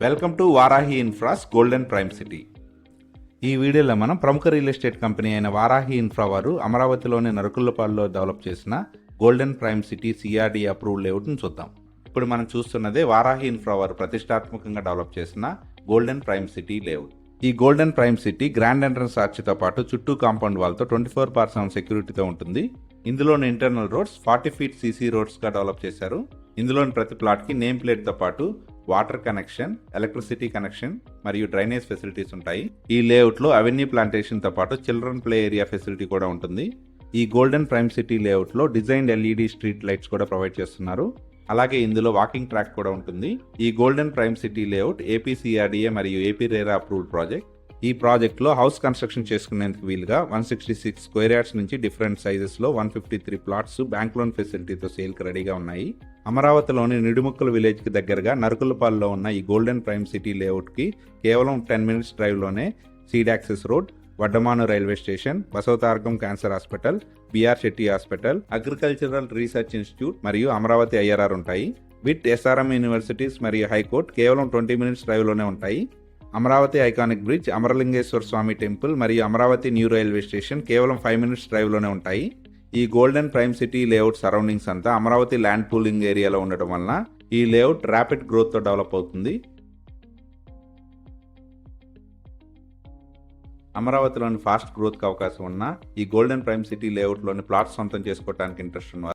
Welcome to Varahi Infras Golden Prime City. ఈ వీడియోలో మనం ప్రముఖ రియల్ ఎస్టేట్ కంపెనీ అయిన వారాహి ఇన్ఫ్రా వారు అమరావతిలోని నరకుల్లపాడులో డెవలప్ చేసిన Golden Prime city CRD approved లేఅవుట్ను చూద్దాం. ఇప్పుడు మనం చూస్తున్నదే వారాహి ఇన్ఫ్రా వారు ప్రతిష్టాత్మకంగా డెవలప్ చేసిన గోల్డెన్ ప్రైమ్ సిటీ లేఅవుట్. ఈ Golden Prime City grand entrance ఆర్చితో పాటు చుట్టూ కాంపౌండ్ వాల్తో 24/7 సెక్యూరిటీతో ఉంటుంది. ఇందులోని ఇంటర్నల్ రోడ్స్ 40 ఫీట్ సీసీ రోడ్స్గా డెవలప్ చేశారు. ఇందులోని ప్రతి ప్లాట్కి నేమ్ ప్లేట్తో పాటు వాటర్ కనెక్షన్, ఎలక్ట్రిసిటీ కనెక్షన్ మరియు డ్రైనేజ్ ఫెసిలిటీస్ ఉంటాయి. ఈ లేఅవుట్లో అవెన్యూ ప్లాంటేషన్తో పాటు చిల్డ్రన్ ప్లే ఏరియా ఫెసిలిటీ కూడా ఉంటుంది. ఈ గోల్డెన్ ప్రైమ్ సిటీ లేఅవుట్లో డిజైన్డ్ ఎల్ఈడి స్ట్రీట్ లైట్స్ కూడా ప్రొవైడ్ చేస్తున్నారు. అలాగే ఇందులో వాకింగ్ ట్రాక్ కూడా ఉంటుంది. ఈ Golden Prime City layout APCRDA మరియు ఏపీ రేరా అప్రూవ్డ్ ప్రాజెక్ట్. ఈ ప్రాజెక్ట్లో హౌస్ కన్స్ట్రక్షన్ చేసుకునేందుకు వీలుగా 166 స్క్వేర్ యార్డ్స్ నుంచి డిఫరెంట్ సైజెస్లో 153 ప్లాట్స్ బ్యాంక్ లోన్ ఫెసిలిటీతో సేల్కి రెడీగా ఉన్నాయి. అమరావతిలోని నిడుముక్కల విలేజ్కి దగ్గరగా నరకుల్లపాడులో ఉన్న ఈ గోల్డెన్ ప్రైమ్ సిటీ లేఅవుట్కి కేవలం 10 మినిట్స్ డ్రైవ్లోనే seed access road, Vaddamanu railway station, Basavatarakam cancer hospital, BR Shetty hospital, agricultural research institute మరియు అమరావతి ఐఆర్ఆర్ ఉంటాయి. విత్ ఎస్ఆర్ఎం యూనివర్సిటీస్ మరియు హైకోర్ట్ కేవలం 20 మినిట్స్ డ్రైవ్లోనే ఉంటాయి. Amaravati iconic bridge, Amaralingeswara Swamy temple మరియు అమరావతి న్యూ రైల్వే స్టేషన్ కేవలం 5 మినిట్స్ డ్రైవ్లోనే ఉంటాయి. ఈ Golden Prime City layout surroundings అంతా అమరావతి ల్యాండ్ పూలింగ్ ఏరియాలో ఉండటం వలన ఈ లేఅవుట్ ర్యాపిడ్ గ్రోత్తో డెవలప్ అవుతుంది. అమరావతిలోని ఫాస్ట్ గ్రోత్కి అవకాశం ఉన్న ఈ గోల్డెన్ ప్రైమ్ సిటీ లేఅవుట్లోని ప్లాట్స్ సొంతం చేసుకోవడానికి ఇంట్రెస్ట్ ఉన్న